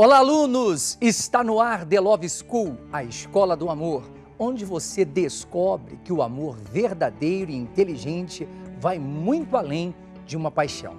Olá, alunos! Está no ar The Love School, a escola do amor, onde você descobre que o amor verdadeiro e inteligente vai muito além de uma paixão.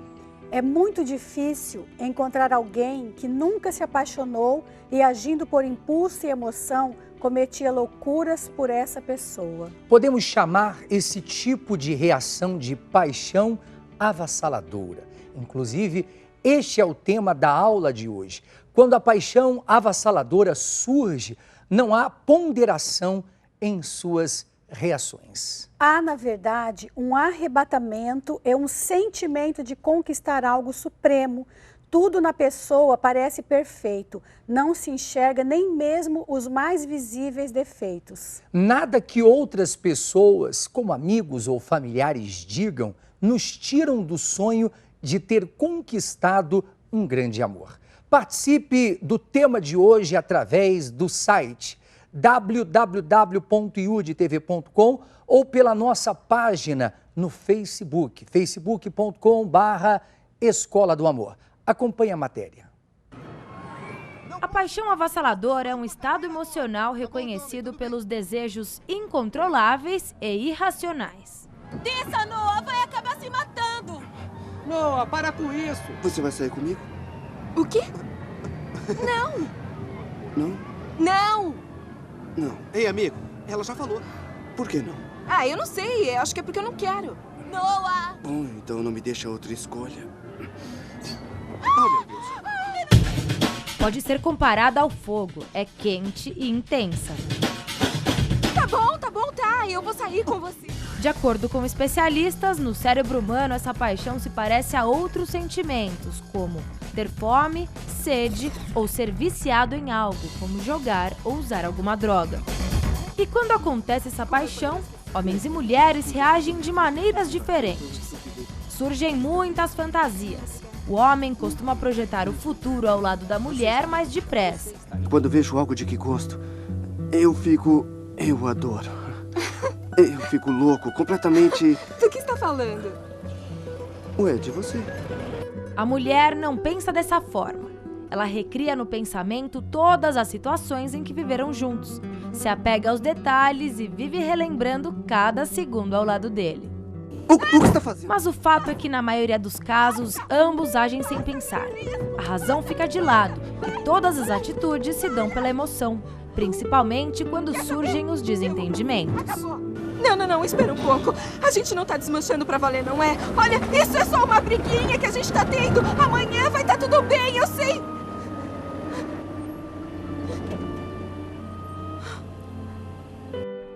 É muito difícil encontrar alguém que nunca se apaixonou e, agindo por impulso e emoção, cometia loucuras por essa pessoa. Podemos chamar esse tipo de reação de paixão avassaladora. Inclusive, este é o tema da aula de hoje. Quando a paixão avassaladora surge, não há ponderação em suas reações. Há, na verdade, um arrebatamento e um sentimento de conquistar algo supremo. Tudo na pessoa parece perfeito, não se enxerga nem mesmo os mais visíveis defeitos. Nada que outras pessoas, como amigos ou familiares, digam, nos tiram do sonho de ter conquistado um grande amor. Participe do tema de hoje através do site www.iurdtv.com ou pela nossa página no Facebook, facebook.com/Escola do Amor. Acompanhe a matéria. A paixão avassaladora é um estado emocional reconhecido pelos desejos incontroláveis e irracionais. Desça, Noah, vai acabar se matando! Noah, para com isso! Você vai sair comigo? O quê? Não! Não? Não! Não. Ei, amigo, ela já falou. Por que não? Ah, eu não sei, acho que é porque eu não quero. Noah! Bom, então não me deixa outra escolha. Oh, meu Deus. Pode ser comparada ao fogo, é quente e intensa. Tá bom, tá, eu vou sair com você. De acordo com especialistas, no cérebro humano essa paixão se parece a outros sentimentos, como ter fome, sede ou ser viciado em algo, como jogar ou usar alguma droga. E quando acontece essa paixão, homens e mulheres reagem de maneiras diferentes. Surgem muitas fantasias. O homem costuma projetar o futuro ao lado da mulher mais depressa. Quando vejo algo de que gosto, eu adoro. Eu fico louco, completamente... Do que está falando? Ué, de você. A mulher não pensa dessa forma. Ela recria no pensamento todas as situações em que viveram juntos, se apega aos detalhes e vive relembrando cada segundo ao lado dele. O que você está fazendo? Mas o fato é que, na maioria dos casos, ambos agem sem pensar. A razão fica de lado e todas as atitudes se dão pela emoção, principalmente quando surgem os desentendimentos. Não, espera um pouco. A gente não tá desmanchando pra valer, não é? Olha, isso é só uma briguinha que a gente tá tendo. Amanhã vai tá tudo bem, eu sei.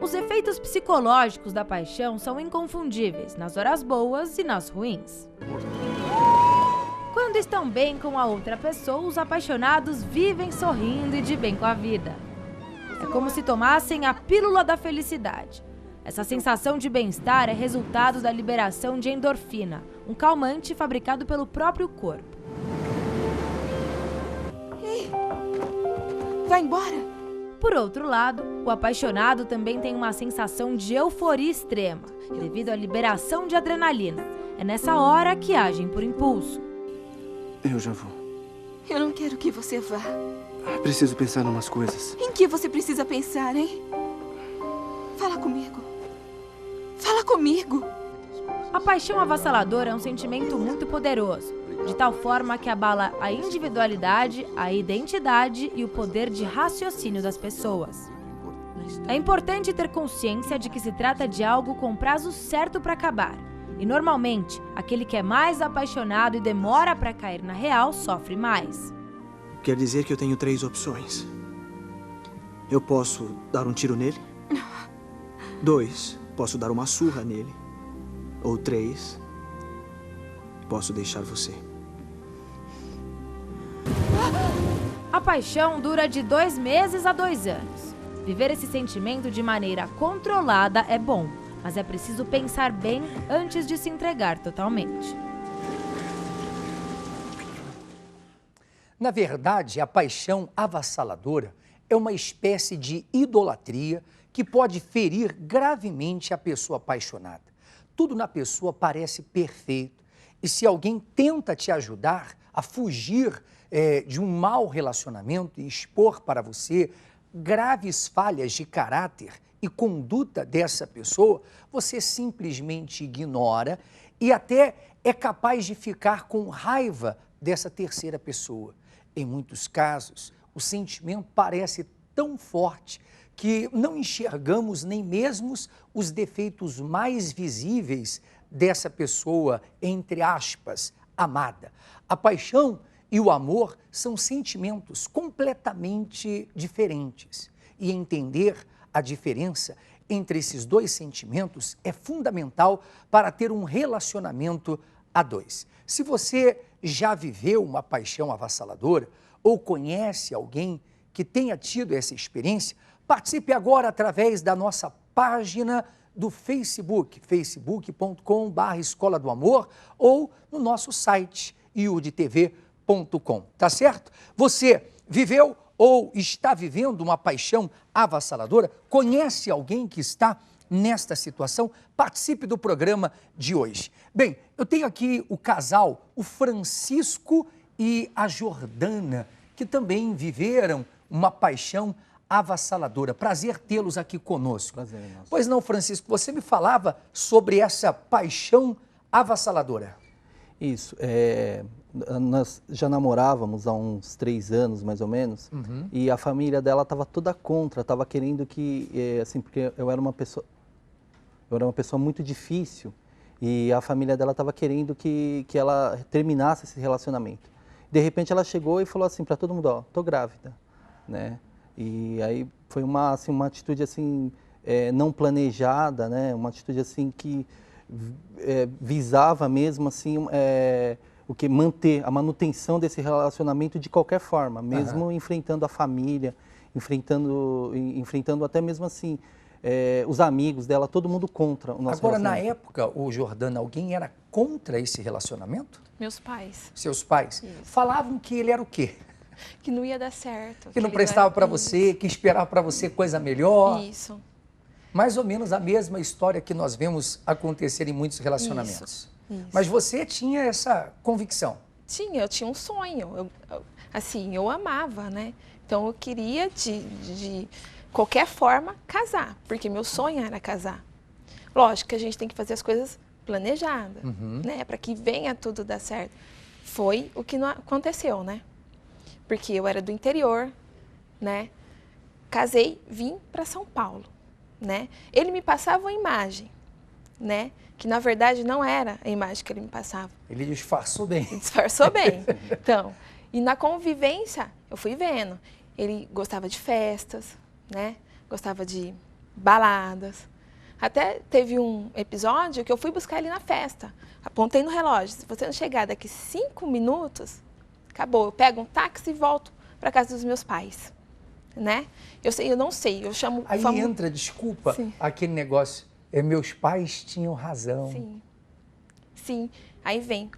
Os efeitos psicológicos da paixão são inconfundíveis nas horas boas e nas ruins. Quando estão bem com a outra pessoa, os apaixonados vivem sorrindo e de bem com a vida. É como se tomassem a pílula da felicidade. Essa sensação de bem-estar é resultado da liberação de endorfina, um calmante fabricado pelo próprio corpo. Ei, vai embora. Por outro lado, o apaixonado também tem uma sensação de euforia extrema, devido à liberação de adrenalina. É nessa hora que agem por impulso. Eu já vou. Eu não quero que você vá. Preciso pensar em umas coisas. Em que você precisa pensar, hein? Fala comigo. Fala comigo. A paixão avassaladora é um sentimento muito poderoso, de tal forma que abala a individualidade, a identidade e o poder de raciocínio das pessoas. É importante ter consciência de que se trata de algo com prazo certo para acabar. E normalmente, aquele que é mais apaixonado e demora para cair na real sofre mais. Quer dizer que eu tenho 3 opções. Eu posso dar um tiro nele. 2, posso dar uma surra nele. Ou 3, posso deixar você. A paixão dura de 2 meses a 2 anos. Viver esse sentimento de maneira controlada é bom, mas é preciso pensar bem antes de se entregar totalmente. Na verdade, a paixão avassaladora é uma espécie de idolatria que pode ferir gravemente a pessoa apaixonada. Tudo na pessoa parece perfeito e se alguém tenta te ajudar a fugir de um mau relacionamento e expor para você graves falhas de caráter e conduta dessa pessoa, você simplesmente ignora e até é capaz de ficar com raiva dessa terceira pessoa. Em muitos casos, o sentimento parece tão forte que não enxergamos nem mesmo os defeitos mais visíveis dessa pessoa, entre aspas, amada. A paixão e o amor são sentimentos completamente diferentes. E entender a diferença entre esses dois sentimentos é fundamental para ter um relacionamento a dois. Se você já viveu uma paixão avassaladora ou conhece alguém que tenha tido essa experiência, participe agora através da nossa página do Facebook, facebook.com/Escola do Amor, ou no nosso site, iurdtv.com, tá certo? Você viveu ou está vivendo uma paixão avassaladora? Conhece alguém que está nesta situação? Participe do programa de hoje. Bem, eu tenho aqui o casal, o Francisco e a Jordana, que também viveram uma paixão avassaladora. Prazer tê-los aqui conosco. Prazer, nosso. Pois não, Francisco, você me falava sobre essa paixão avassaladora. Isso, nós já namorávamos há uns 3 anos, mais ou menos, e a família dela estava toda contra, estava querendo que, assim, porque eu era uma pessoa muito difícil, e a família dela estava querendo que ela terminasse esse relacionamento. De repente ela chegou e falou assim para todo mundo, ó, tô grávida, né? E aí foi uma atitude assim, não planejada, né? Uma atitude assim que visava mesmo assim, manter a manutenção desse relacionamento de qualquer forma, mesmo enfrentando a família, enfrentando até mesmo assim os amigos dela, todo mundo contra o nosso Agora, na relacionamento. época, o Jordana, alguém era contra esse relacionamento? Meus pais. Seus pais? Isso. Falavam que ele era o quê? Que não ia dar certo. Que não ele prestava era- para você, que esperava para você coisa melhor. Isso. Mais ou menos a mesma história que nós vemos acontecer em muitos relacionamentos. Isso. Mas você tinha essa convicção. Eu tinha um sonho. Eu amava, né? Então eu queria de qualquer forma casar, porque meu sonho era casar. Lógico que a gente tem que fazer as coisas planejadas, né? Para que venha tudo dar certo. Foi o que não aconteceu, né? Porque eu era do interior, né? Casei, vim para São Paulo, né? Ele me passava uma imagem, né? Que na verdade não era a imagem que ele me passava. Ele disfarçou bem. Disfarçou bem. Então, e na convivência, eu fui vendo. Ele gostava de festas, né? Gostava de baladas. Até teve um episódio que eu fui buscar ele na festa. Apontei no relógio. Se você não chegar daqui 5 minutos, acabou. Eu pego um táxi e volto para casa dos meus pais, né? Eu não sei, eu chamo... Aí entra, desculpa, Sim. aquele negócio, meus pais tinham razão. Sim. Aí vem,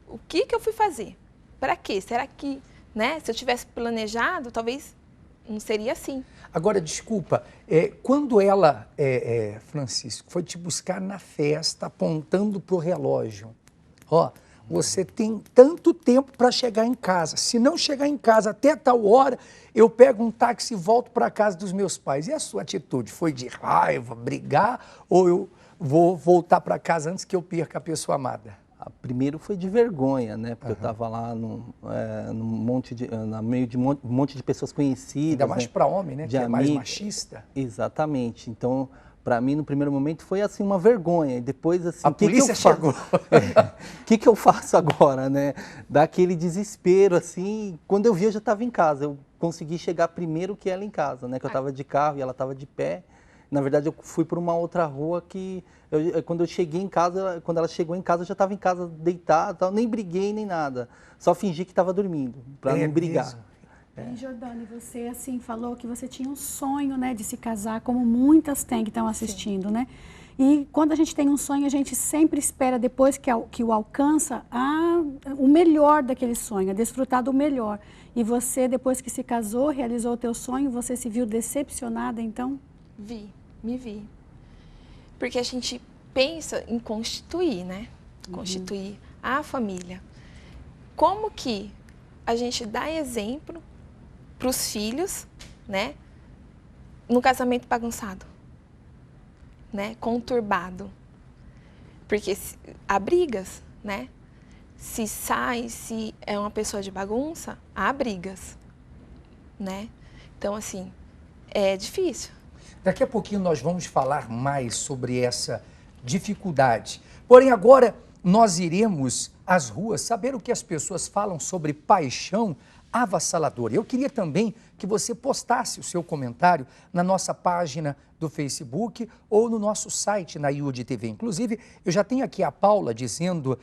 o que eu fui fazer? Para quê? Será que, né? Se eu tivesse planejado, talvez não seria assim. Agora, desculpa, quando ela, Francisco, foi te buscar na festa, apontando para o relógio, ó, você tem tanto tempo para chegar em casa. Se não chegar em casa até tal hora, eu pego um táxi e volto para a casa dos meus pais. E a sua atitude foi de raiva, brigar, ou eu vou voltar para casa antes que eu perca a pessoa amada? Primeiro foi de vergonha, né? Porque eu estava lá no meio de um monte de pessoas conhecidas. Ainda mais né? para homem, né? De Que é mais amigo. machista. Exatamente. Então, para mim, no primeiro momento, foi assim uma vergonha. E depois, assim, A polícia chegou. O que eu faço agora, né? Dá aquele desespero, assim. Quando eu vi, eu já estava em casa. Eu consegui chegar primeiro que ela em casa, né? Que eu estava de carro e ela estava de pé. Na verdade, eu fui por uma outra rua que... quando eu cheguei em casa, quando ela chegou em casa, eu já estava em casa deitado, nem briguei nem nada. Só fingi que estava dormindo, para não brigar. Mesmo. E Jordane, você assim falou que você tinha um sonho, né, de se casar, como muitas têm que estão assistindo, né? E quando a gente tem um sonho, a gente sempre espera depois que o alcança o melhor daquele sonho, a desfrutar do melhor. E você, depois que se casou, realizou o teu sonho, você se viu decepcionada, então? Me vi. Porque a gente pensa em constituir, né? Constituir a família. Como que a gente dá exemplo para os filhos, né? No casamento bagunçado, né? Conturbado. Porque há brigas, né? Se é uma pessoa de bagunça, há brigas, né? Então, assim, é difícil. Daqui a pouquinho nós vamos falar mais sobre essa dificuldade. Porém, agora nós iremos às ruas saber o que as pessoas falam sobre paixão avassaladora. Eu queria também que você postasse o seu comentário na nossa página do Facebook ou no nosso site, na IUD TV. Inclusive, eu já tenho aqui a Paula dizendo,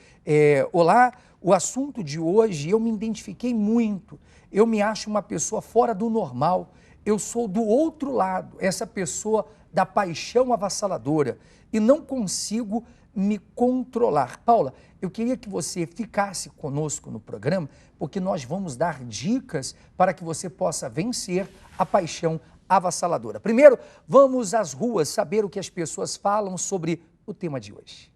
olá, o assunto de hoje eu me identifiquei muito, eu me acho uma pessoa fora do normal, eu sou do outro lado, essa pessoa da paixão avassaladora e não consigo me controlar. Paula, eu queria que você ficasse conosco no programa, porque nós vamos dar dicas para que você possa vencer a paixão avassaladora. Primeiro, vamos às ruas saber o que as pessoas falam sobre o tema de hoje.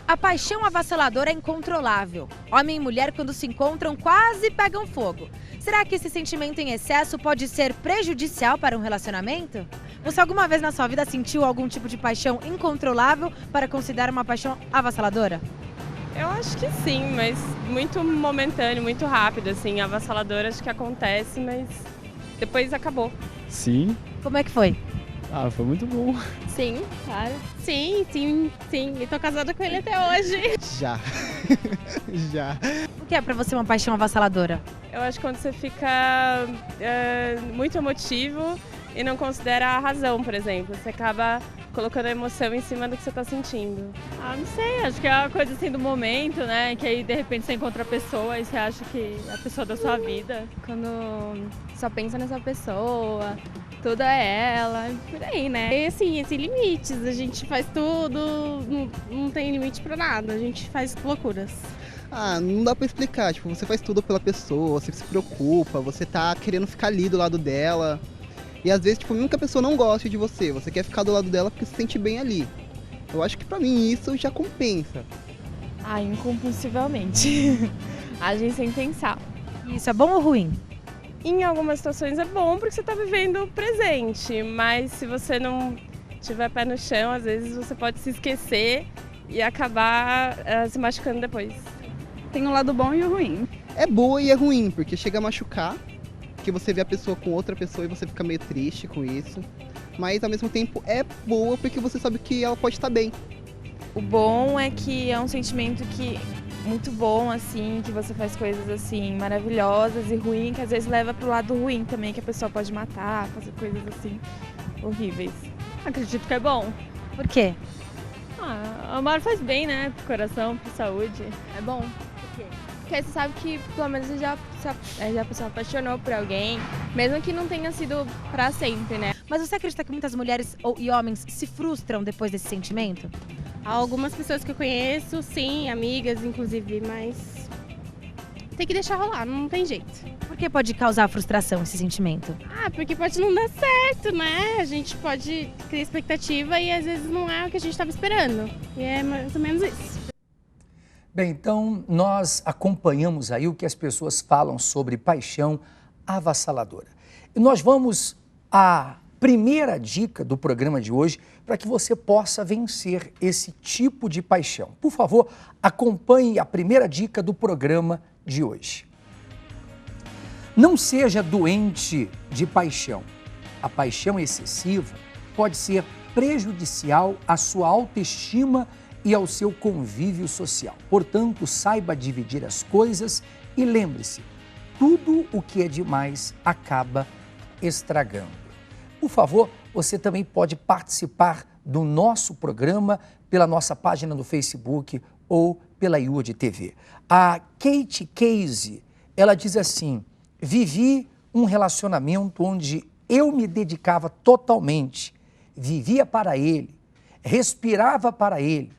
A paixão avassaladora é incontrolável. Homem e mulher, quando se encontram, quase pegam fogo. Será que esse sentimento em excesso pode ser prejudicial para um relacionamento? Você alguma vez na sua vida sentiu algum tipo de paixão incontrolável para considerar uma paixão avassaladora? Eu acho que sim, mas muito momentâneo, muito rápido, assim, avassaladora acho que acontece, mas depois acabou. Sim. Como é que foi? Ah, foi muito bom. Sim, claro. Sim. E tô casada com ele até hoje. Já. Já. O que é pra você uma paixão avassaladora? Eu acho que quando você fica muito emotivo e não considera a razão, por exemplo. Você acaba colocando a emoção em cima do que você tá sentindo. Ah, não sei, acho que é uma coisa assim do momento, né? Que aí de repente você encontra a pessoa e você acha que é a pessoa da sua vida. Quando só pensa nessa pessoa, tudo é ela, por aí, né? E assim, sem limites, a gente faz tudo, não tem limite pra nada, a gente faz loucuras. Ah, não dá pra explicar, tipo, você faz tudo pela pessoa, você se preocupa, você tá querendo ficar ali do lado dela. E às vezes, tipo, mesmo que a pessoa não goste de você quer ficar do lado dela porque se sente bem ali. Eu acho que pra mim isso já compensa. Ah, incompulsivamente. Agir sem pensar. Isso é bom ou ruim? Em algumas situações é bom porque você está vivendo o presente, mas se você não tiver pé no chão, às vezes você pode se esquecer e acabar se machucando depois. Tem o lado bom e o ruim. É boa e é ruim, porque chega a machucar, porque você vê a pessoa com outra pessoa e você fica meio triste com isso. Mas ao mesmo tempo é boa porque você sabe que ela pode estar bem. O bom é que é um sentimento que muito bom, assim, que você faz coisas assim maravilhosas, e ruim, que às vezes leva pro lado ruim também, que a pessoa pode matar, fazer coisas assim horríveis. Acredito que é bom. Por quê? Amar faz bem, né? Pro coração, pra saúde. É bom. Por quê? Porque aí você sabe que pelo menos já a pessoa apaixonou por alguém, mesmo que não tenha sido pra sempre, né? Mas você acredita que muitas mulheres e homens se frustram depois desse sentimento? Há algumas pessoas que eu conheço, sim, amigas inclusive, mas tem que deixar rolar, não tem jeito. Por que pode causar frustração esse sentimento? Porque pode não dar certo, né? A gente pode criar expectativa e às vezes não é o que a gente estava esperando. E é mais ou menos isso. Bem, então nós acompanhamos aí o que as pessoas falam sobre paixão avassaladora. E nós vamos à primeira dica do programa de hoje para que você possa vencer esse tipo de paixão. Por favor, acompanhe a primeira dica do programa de hoje. Não seja doente de paixão. A paixão excessiva pode ser prejudicial à sua autoestima e ao seu convívio social. Portanto, saiba dividir as coisas e lembre-se, tudo o que é demais acaba estragando. Por favor, você também pode participar do nosso programa pela nossa página no Facebook ou pela IUD TV. A Kate Casey, ela diz assim: vivi um relacionamento onde eu me dedicava totalmente, vivia para ele, respirava para ele,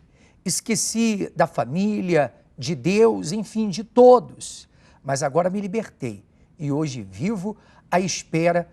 esqueci da família, de Deus, enfim, de todos. Mas agora me libertei e hoje vivo à espera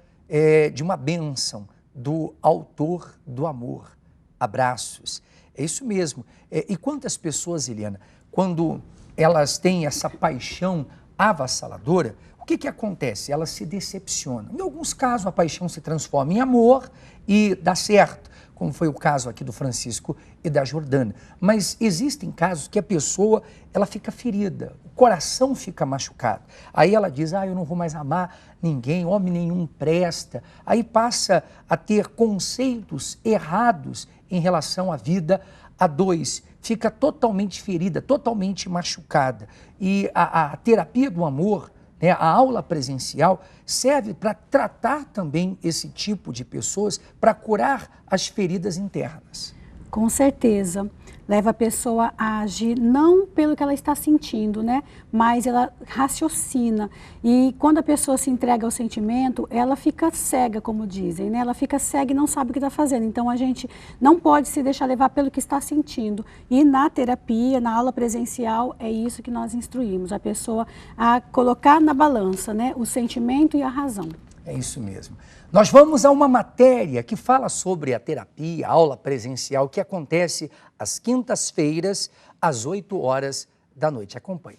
de uma bênção do autor do amor. Abraços. É isso mesmo. E quantas pessoas, Eliana, quando elas têm essa paixão avassaladora, o que acontece? Elas se decepcionam. Em alguns casos, a paixão se transforma em amor e dá certo, como foi o caso aqui do Francisco e da Jordana. Mas existem casos que a pessoa ela fica ferida, o coração fica machucado. Aí ela diz, eu não vou mais amar ninguém, homem nenhum presta. Aí passa a ter conceitos errados em relação à vida a dois. Fica totalmente ferida, totalmente machucada. E a terapia do amor, né, a aula presencial, serve para tratar também esse tipo de pessoas, para curar as feridas internas. Com certeza. Leva a pessoa a agir não pelo que ela está sentindo, né? Mas ela raciocina. E quando a pessoa se entrega ao sentimento, ela fica cega, como dizem, né? Ela fica cega e não sabe o que está fazendo. Então a gente não pode se deixar levar pelo que está sentindo. E na terapia, na aula presencial, é isso que nós instruímos. A pessoa a colocar na balança, né? O sentimento e a razão. É isso mesmo. Nós vamos a uma matéria que fala sobre a terapia, a aula presencial, que acontece às quintas-feiras, às 8 horas da noite. Acompanhe.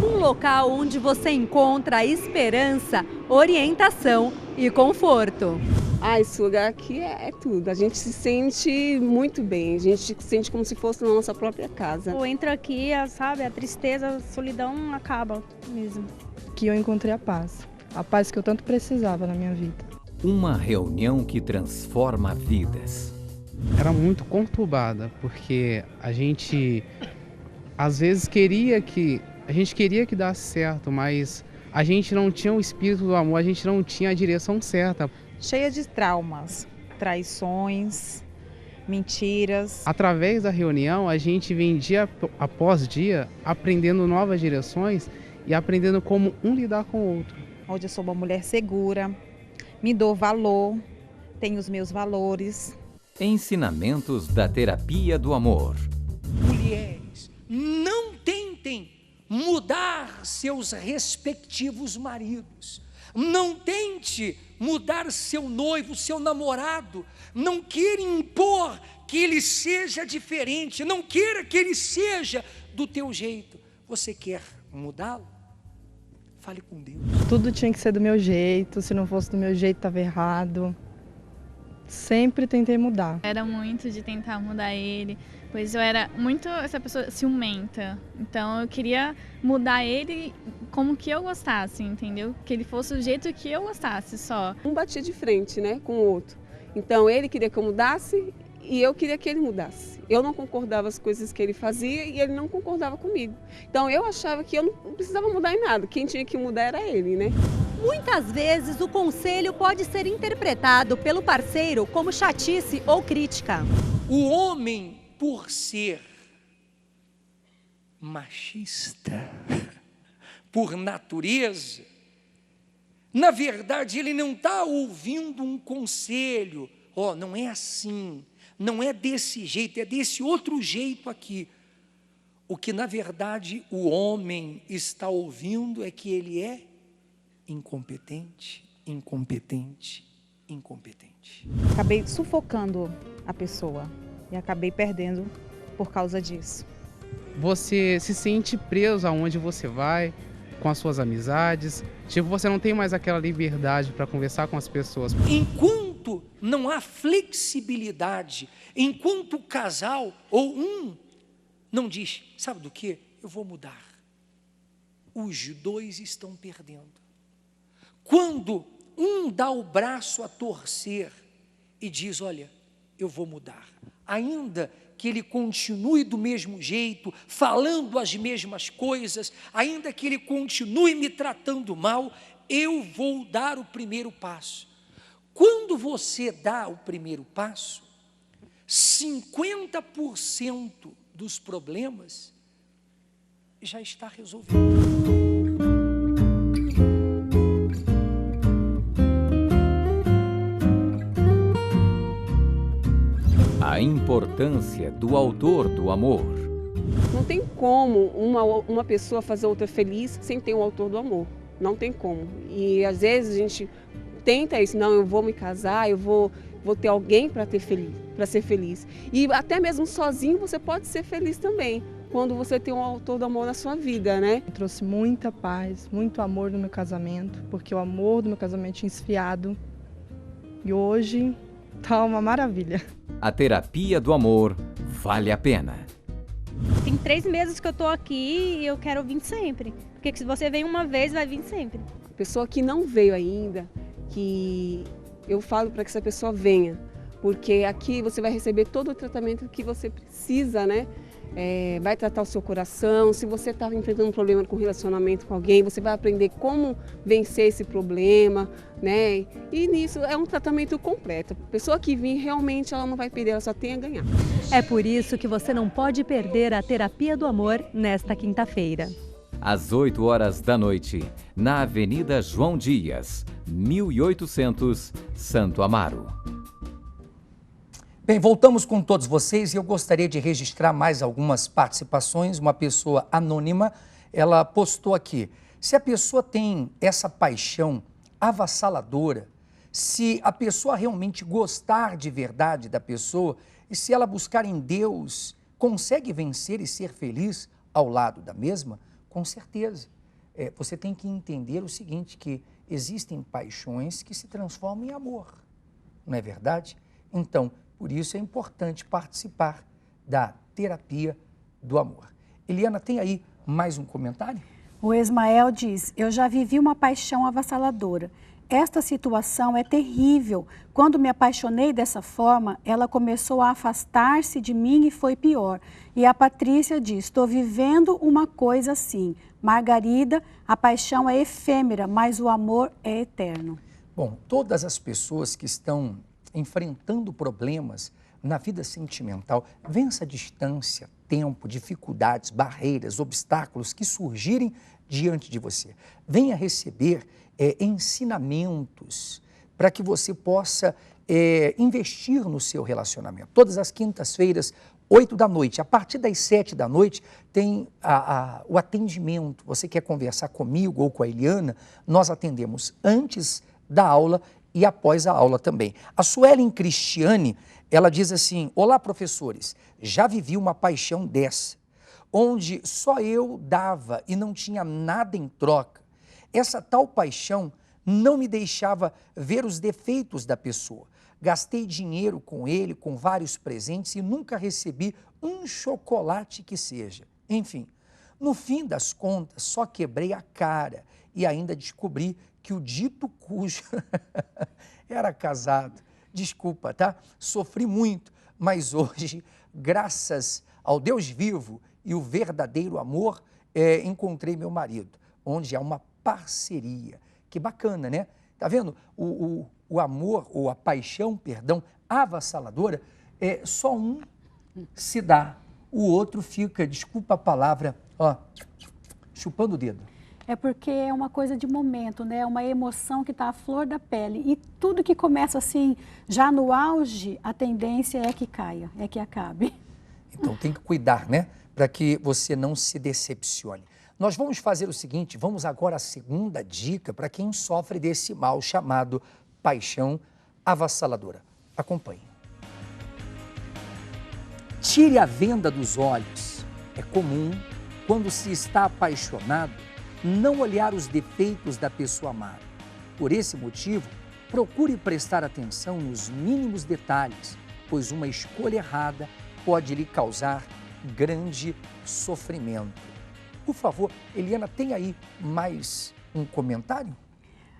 Um local onde você encontra esperança, orientação e conforto. Esse lugar aqui é tudo. A gente se sente muito bem, a gente se sente como se fosse na nossa própria casa. Eu entro aqui, sabe, a tristeza, a solidão acaba mesmo. Que eu encontrei a paz que eu tanto precisava na minha vida. Uma reunião que transforma vidas. Era muito conturbada, porque a gente às vezes queria que desse certo, mas a gente não tinha o espírito do amor, a gente não tinha a direção certa. Cheia de traumas, traições, mentiras. Através da reunião, a gente vem dia após dia aprendendo novas direções e aprendendo como um lidar com o outro. Onde eu sou uma mulher segura, me dou valor, tenho os meus valores. Ensinamentos da terapia do amor. Mulheres, não tentem mudar seus respectivos maridos. Não tente mudar seu noivo, seu namorado. Não queira impor que ele seja diferente. Não queira que ele seja do teu jeito. Você quer mudá-lo? Fale com Deus. Tudo tinha que ser do meu jeito. Se não fosse do meu jeito, estava errado. Sempre tentei mudar. Era muito de tentar mudar ele, pois eu era muito essa pessoa ciumenta. Então eu queria mudar ele como que eu gostasse, entendeu? Que ele fosse o jeito que eu gostasse só. Um batia de frente, né, com o outro. Então ele queria que eu mudasse e eu queria que ele mudasse. Eu não concordava com as coisas que ele fazia e ele não concordava comigo. Então eu achava que eu não precisava mudar em nada. Quem tinha que mudar era ele, né? Muitas vezes o conselho pode ser interpretado pelo parceiro como chatice ou crítica. O homem, por ser machista, por natureza, na verdade ele não está ouvindo um conselho. Não é assim, não é desse jeito, é desse outro jeito aqui. O que na verdade o homem está ouvindo é que ele é incompetente, incompetente, incompetente. Acabei sufocando a pessoa e acabei perdendo por causa disso. Você se sente preso aonde você vai, com as suas amizades. Você não tem mais aquela liberdade para conversar com as pessoas. Enquanto não há flexibilidade, enquanto o casal ou não diz, sabe do que? Eu vou mudar. Os dois estão perdendo. Quando um dá o braço a torcer e diz, olha, eu vou mudar, ainda que ele continue do mesmo jeito, falando as mesmas coisas, ainda que ele continue me tratando mal, eu vou dar o primeiro passo. Quando você dá o primeiro passo, 50% dos problemas já está resolvido. A importância do autor do amor. Não tem como uma pessoa fazer outra feliz sem ter o autor do amor. Não tem como. E às vezes a gente tenta isso, não, eu vou me casar, eu vou ter alguém para ser feliz. E até mesmo sozinho você pode ser feliz também, quando você tem um autor do amor na sua vida, né? Eu trouxe muita paz, muito amor no meu casamento, porque o amor do meu casamento tinha esfriado. E hoje tá uma maravilha. A terapia do amor vale a pena. Tem 3 meses que eu tô aqui e eu quero vir sempre. Porque se você vem uma vez, vai vir sempre. Pessoa que não veio ainda, que eu falo para que essa pessoa venha. Porque aqui você vai receber todo o tratamento que você precisa, né? Vai tratar o seu coração. Se você está enfrentando um problema com relacionamento com alguém, você vai aprender como vencer esse problema, né? E nisso é um tratamento completo. A pessoa que vir, realmente ela não vai perder, ela só tem a ganhar. É por isso que você não pode perder a terapia do amor nesta quinta-feira. Às 8h da noite, na Avenida João Dias, 1800, Santo Amaro. Bem, voltamos com todos vocês e eu gostaria de registrar mais algumas participações. Uma pessoa anônima, ela postou aqui: se a pessoa tem essa paixão avassaladora, se a pessoa realmente gostar de verdade da pessoa e se ela buscar em Deus, consegue vencer e ser feliz ao lado da mesma? Com certeza. Você tem que entender o seguinte, que existem paixões que se transformam em amor, não é verdade? Então, por isso é importante participar da terapia do amor. Eliana, tem aí mais um comentário? O Ismael diz: eu já vivi uma paixão avassaladora. Esta situação é terrível. Quando me apaixonei dessa forma, ela começou a afastar-se de mim e foi pior. E a Patrícia diz: estou vivendo uma coisa assim. Margarida, a paixão é efêmera, mas o amor é eterno. Bom, todas as pessoas que estão enfrentando problemas na vida sentimental, vença a distância, tempo, dificuldades, barreiras, obstáculos que surgirem diante de você. Venha receber ensinamentos para que você possa investir no seu relacionamento. Todas as quintas-feiras, 8 da noite, a partir das 7 da noite, tem o atendimento. Você quer conversar comigo ou com a Eliana? Nós atendemos antes da aula e após a aula também. A Suelen Cristiane, ela diz assim: olá, professores, já vivi uma paixão dessa, onde só eu dava e não tinha nada em troca. Essa tal paixão não me deixava ver os defeitos da pessoa. Gastei dinheiro com ele, com vários presentes e nunca recebi um chocolate que seja. Enfim, no fim das contas, só quebrei a cara e ainda descobri que o dito cujo era casado. Desculpa, tá? Sofri muito, mas hoje, graças ao Deus vivo e o verdadeiro amor, encontrei meu marido, onde há uma parceria. Que bacana, né? Tá vendo? O amor, ou a paixão, perdão, avassaladora, só um se dá, o outro fica, desculpa a palavra, ó, chupando o dedo. É porque é uma coisa de momento, né? É uma emoção que está à flor da pele. E tudo que começa assim, já no auge, a tendência é que caia, é que acabe. Então tem que cuidar, né? Para que você não se decepcione. Nós vamos fazer o seguinte, vamos agora à segunda dica para quem sofre desse mal chamado paixão avassaladora. Acompanhe. Tire a venda dos olhos. É comum, quando se está apaixonado, não olhar os defeitos da pessoa amada. Por esse motivo, procure prestar atenção nos mínimos detalhes, pois uma escolha errada pode lhe causar grande sofrimento. Por favor, Eliana, tem aí mais um comentário?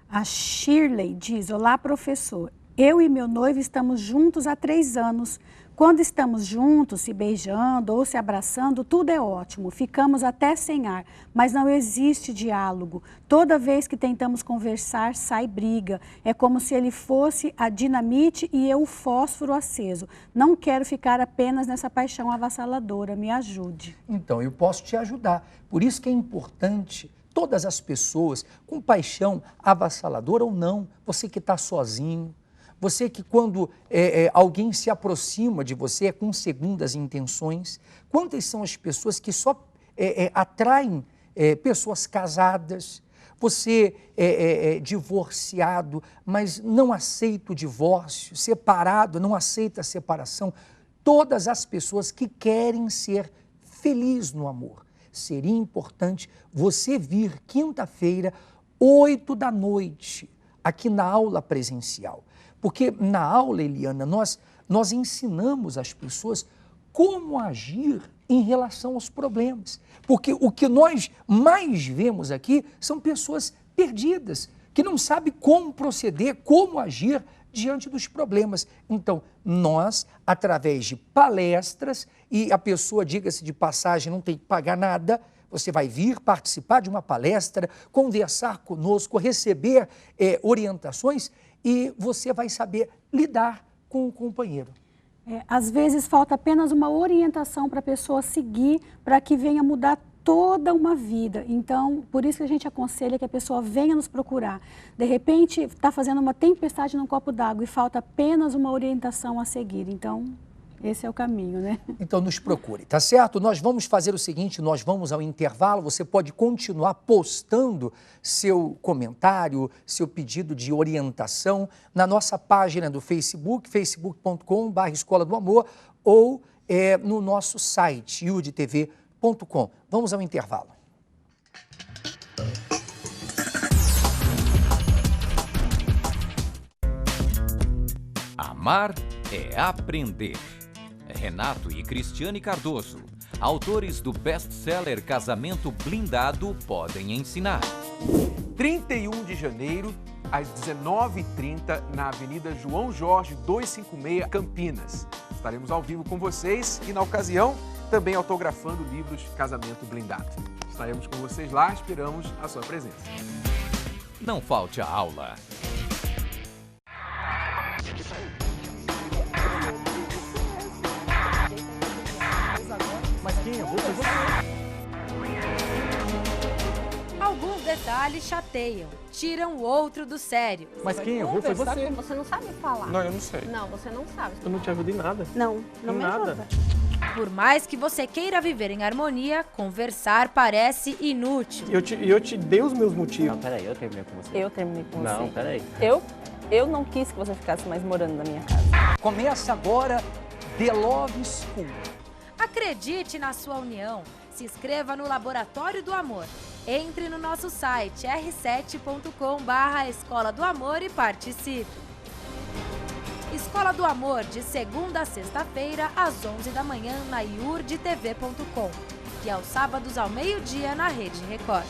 A Shirley diz: olá, professor. Eu e meu noivo estamos juntos há 3 anos. Quando estamos juntos, se beijando ou se abraçando, tudo é ótimo. Ficamos até sem ar, mas não existe diálogo. Toda vez que tentamos conversar, sai briga. É como se ele fosse a dinamite e eu o fósforo aceso. Não quero ficar apenas nessa paixão avassaladora. Me ajude. Então, eu posso te ajudar. Por isso que é importante todas as pessoas, com paixão avassaladora ou não, você que está sozinho, Você que quando alguém se aproxima de você é com segundas intenções. Quantas são as pessoas que só atraem pessoas casadas? Você é divorciado, mas não aceita o divórcio, separado, não aceita a separação. Todas as pessoas que querem ser felizes no amor. Seria importante você vir quinta-feira, 8 da noite, aqui na aula presencial. Porque na aula, Eliana, nós ensinamos as pessoas como agir em relação aos problemas. Porque o que nós mais vemos aqui são pessoas perdidas, que não sabem como proceder, como agir diante dos problemas. Então, nós, através de palestras, e a pessoa, diga-se de passagem, não tem que pagar nada, você vai vir participar de uma palestra, conversar conosco, receber orientações e você vai saber lidar com o companheiro. Às vezes falta apenas uma orientação para a pessoa seguir, para que venha mudar toda uma vida. Então, por isso que a gente aconselha que a pessoa venha nos procurar. De repente, está fazendo uma tempestade num copo d'água e falta apenas uma orientação a seguir. Então, esse é o caminho, né? Então, nos procure, tá certo? Nós vamos fazer o seguinte, nós vamos ao intervalo, você pode continuar postando seu comentário, seu pedido de orientação na nossa página do Facebook, facebook.com/Escola do Amor, ou no nosso site, iudtv.com. Vamos ao intervalo. Amar é aprender. Renato e Cristiane Cardoso, autores do best-seller Casamento Blindado, podem ensinar. 31 de janeiro, às 19h30, na Avenida João Jorge 256, Campinas. Estaremos ao vivo com vocês e, na ocasião, também autografando livros Casamento Blindado. Estaremos com vocês lá, esperamos a sua presença. Não falte a aula. Mas quem errou foi você. Alguns detalhes chateiam, tiram o outro do sério. Mas quem errou foi você. Você não sabe falar. Não, eu não sei. Não, você não sabe. Eu não te ajudo em nada. Não me nada. ajuda. Por mais que você queira viver em harmonia, conversar parece inútil. E eu te dei os meus motivos. Não, peraí, eu terminei com você. Eu terminei com você. Não, peraí. Eu não quis que você ficasse mais morando na minha casa. Começa agora The Love School. Acredite na sua união. Se inscreva no Laboratório do Amor. Entre no nosso site r7.com/Escola do Amor e participe. Escola do Amor, de segunda a sexta-feira, às 11 da manhã, na iurdtv.com. E aos sábados, ao meio-dia, na Rede Record.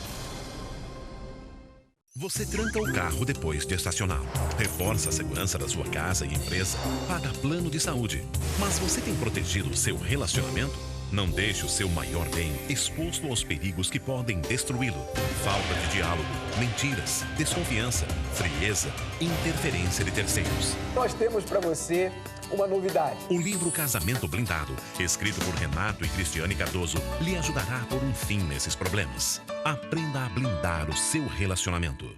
Você tranca o carro depois de estacioná-lo. Reforça a segurança da sua casa e empresa. Paga plano de saúde. Mas você tem protegido o seu relacionamento? Não deixe o seu maior bem exposto aos perigos que podem destruí-lo. Falta de diálogo, mentiras, desconfiança, frieza, interferência de terceiros. Nós temos para você uma novidade. O livro Casamento Blindado, escrito por Renato e Cristiane Cardoso, lhe ajudará a pôr um fim nesses problemas. Aprenda a blindar o seu relacionamento.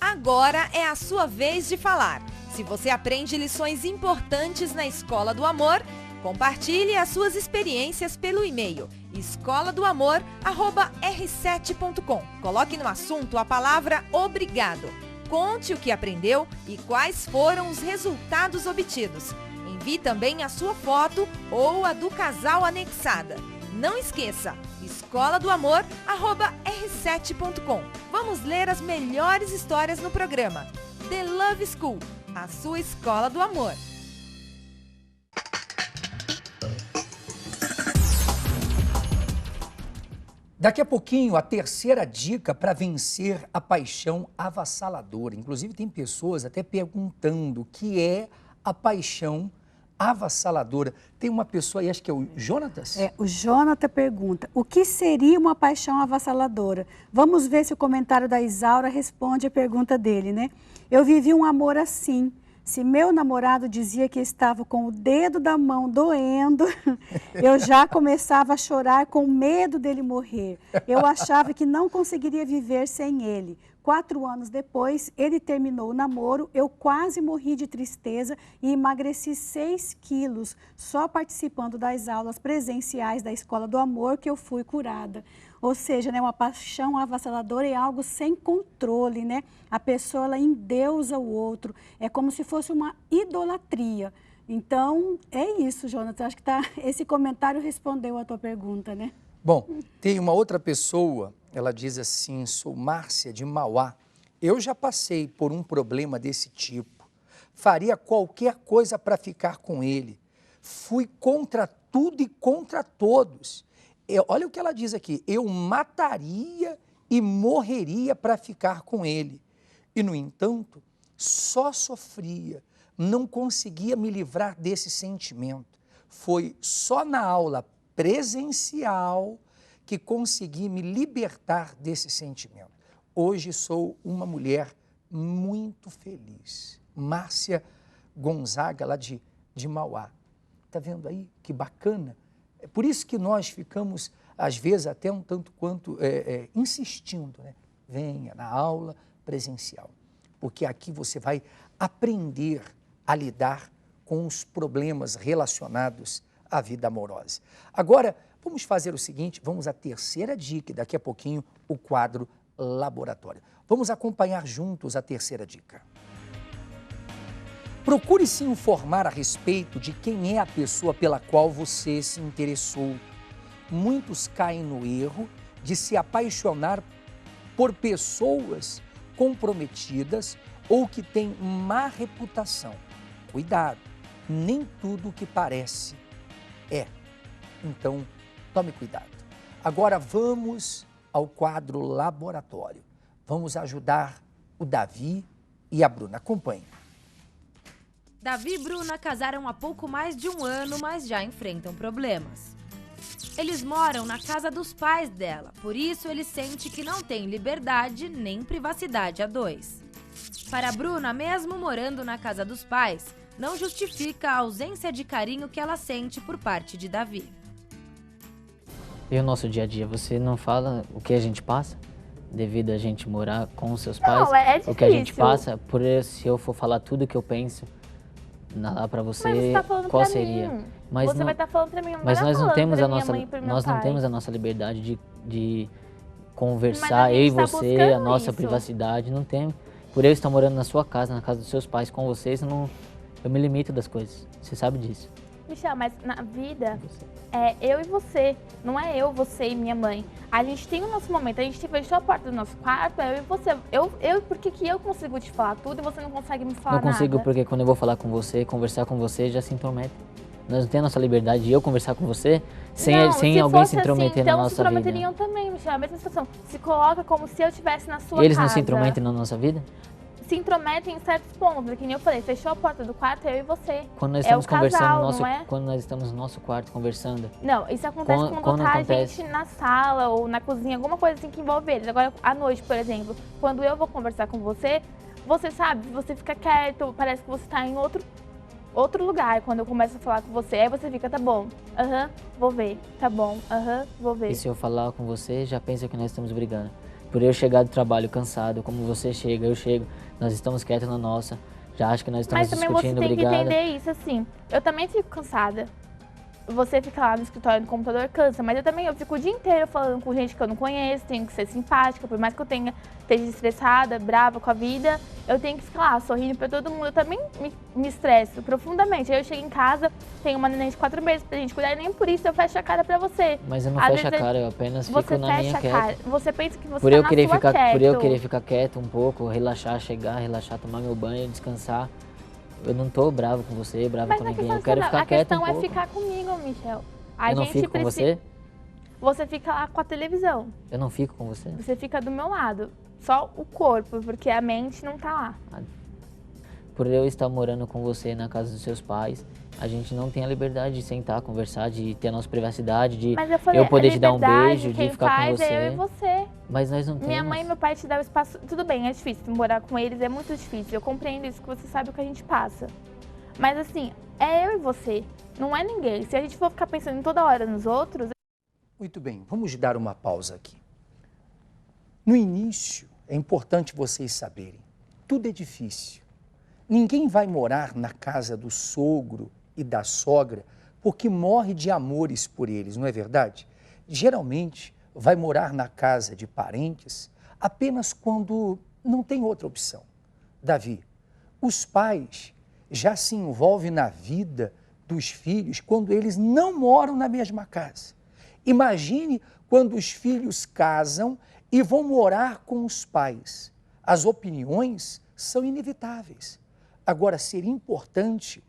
Agora é a sua vez de falar. Se você aprende lições importantes na Escola do Amor, compartilhe as suas experiências pelo e-mail escoladoamor@r7.com. Coloque no assunto a palavra obrigado. Conte o que aprendeu e quais foram os resultados obtidos. Envie também a sua foto ou a do casal anexada. Não esqueça, escoladoamor@r7.com. Vamos ler as melhores histórias no programa The Love School, a sua escola do amor. Daqui a pouquinho, a terceira dica para vencer a paixão avassaladora. Inclusive, tem pessoas até perguntando o que é a paixão avassaladora. Tem uma pessoa aí, acho que é o Jonatas? O Jonathan pergunta, o que seria uma paixão avassaladora? Vamos ver se o comentário da Isaura responde a pergunta dele, né? Eu vivi um amor assim. Se meu namorado dizia que estava com o dedo da mão doendo, eu já começava a chorar com medo dele morrer. Eu achava que não conseguiria viver sem ele. 4 anos depois, ele terminou o namoro, eu quase morri de tristeza e emagreci 6 quilos, só participando das aulas presenciais da Escola do Amor que eu fui curada. Ou seja, né, uma paixão avassaladora é algo sem controle, né? A pessoa, ela endeusa o outro, é como se fosse uma idolatria. Então, é isso, Jonathan, acho que esse comentário respondeu a tua pergunta, né? Bom, tem uma outra pessoa, ela diz assim, sou Márcia de Mauá, eu já passei por um problema desse tipo, faria qualquer coisa para ficar com ele, fui contra tudo e contra todos. Olha o que ela diz aqui, eu mataria e morreria para ficar com ele. E, no entanto, só sofria, não conseguia me livrar desse sentimento. Foi só na aula presencial que consegui me libertar desse sentimento. Hoje sou uma mulher muito feliz. Márcia Gonzaga, lá de Mauá. Está vendo aí? Que bacana. É por isso que nós ficamos, às vezes, até um tanto quanto insistindo, né? Venha na aula presencial, porque aqui você vai aprender a lidar com os problemas relacionados à vida amorosa. Agora, vamos fazer o seguinte, vamos à terceira dica e daqui a pouquinho o quadro laboratório. Vamos acompanhar juntos a terceira dica. Procure se informar a respeito de quem é a pessoa pela qual você se interessou. Muitos caem no erro de se apaixonar por pessoas comprometidas ou que têm má reputação. Cuidado, nem tudo o que parece é. Então, tome cuidado. Agora vamos ao quadro laboratório. Vamos ajudar o Davi e a Bruna. Acompanhe. Davi e Bruna casaram há pouco mais de um ano, mas já enfrentam problemas. Eles moram na casa dos pais dela, por isso ele sente que não tem liberdade nem privacidade a dois. Para a Bruna, mesmo morando na casa dos pais, não justifica a ausência de carinho que ela sente por parte de Davi. E o nosso dia a dia, você não fala o que a gente passa? Devido a gente morar com os seus pais? Não, é difícil. O que a gente passa, por isso, se eu for falar tudo o que eu penso lá pra você, mas você tá falando qual pra seria? Mim. Mas você não, vai estar falando pra mim, não mas vai nós não temos a nossa, nós não temos a nossa liberdade de conversar, eu e você, a nossa privacidade, não temos. Por eu estar morando na sua casa, na casa dos seus pais, com vocês, eu me limito das coisas. Você sabe disso. Michel, mas na vida é eu e você, não é eu, você e minha mãe. A gente tem o nosso momento, a gente fechou a porta do nosso quarto, é eu e você. Por que eu consigo te falar tudo e você não consegue me falar nada? Não consigo porque quando eu vou falar com você, conversar com você, já se intromete. Nós não temos a nossa liberdade de eu conversar com você sem alguém se intrometer na nossa vida. Então se intrometeriam também, Michel, a mesma situação. Se coloca como se eu estivesse na sua casa. Eles não se intrometem na nossa vida? Se intrometem em certos pontos, que nem eu falei, fechou a porta do quarto, eu e você. Quando nós estamos conversando casal, quando nós estamos no nosso quarto conversando. Não, isso acontece quando tá a gente na sala ou na cozinha, alguma coisa assim que envolve eles. Agora, à noite, por exemplo, quando eu vou conversar com você, você sabe, você fica quieto, parece que você tá em outro lugar. Quando eu começo a falar com você, aí você fica, tá bom, vou ver, tá bom, vou ver. E se eu falar com você, já pensa que nós estamos brigando. Por eu chegar do trabalho cansado, como você chega, eu chego, nós estamos quietos na nossa, já acho que nós estamos discutindo, brigada. Mas também você tem que entender isso, assim, eu também fico cansada. Você fica lá no escritório do computador, cansa, mas eu fico o dia inteiro falando com gente que eu não conheço, tenho que ser simpática, por mais que eu esteja estressada, brava com a vida, eu tenho que ficar lá sorrindo pra todo mundo, eu também me estresso profundamente. Aí eu chego em casa, tenho uma neném de 4 meses pra gente cuidar e nem por isso eu fecho a cara pra você. Mas eu não fecho a cara, eu apenas fico na minha quieta. Você pensa que você por tá eu na querer sua ficar, quieto. Por eu querer ficar quieto um pouco, relaxar, tomar meu banho, descansar, eu não tô bravo com você, bravo com ninguém, eu quero ficar quieto um pouco. A questão é ficar comigo, Michel. Eu não fico com você? Você fica lá com a televisão. Eu não fico com você? Você fica do meu lado. Só o corpo, porque a mente não tá lá. Por eu estar morando com você na casa dos seus pais, a gente não tem a liberdade de sentar, conversar, de ter a nossa privacidade, de eu poder te dar um beijo, de ficar com você. É eu e você. Mas nós não temos. Minha mãe e meu pai te dão espaço. Tudo bem, é difícil morar com eles, é muito difícil. Eu compreendo isso, que você sabe o que a gente passa. Mas assim, é eu e você, não é ninguém. Se a gente for ficar pensando toda hora nos outros... Muito bem, vamos dar uma pausa aqui. No início, é importante vocês saberem, tudo é difícil. Ninguém vai morar na casa do sogro e da sogra porque morre de amores por eles, não é verdade? Geralmente, vai morar na casa de parentes apenas quando não tem outra opção. Davi, os pais já se envolvem na vida dos filhos quando eles não moram na mesma casa. Imagine quando os filhos casam e vão morar com os pais. As opiniões são inevitáveis. Agora, seria importante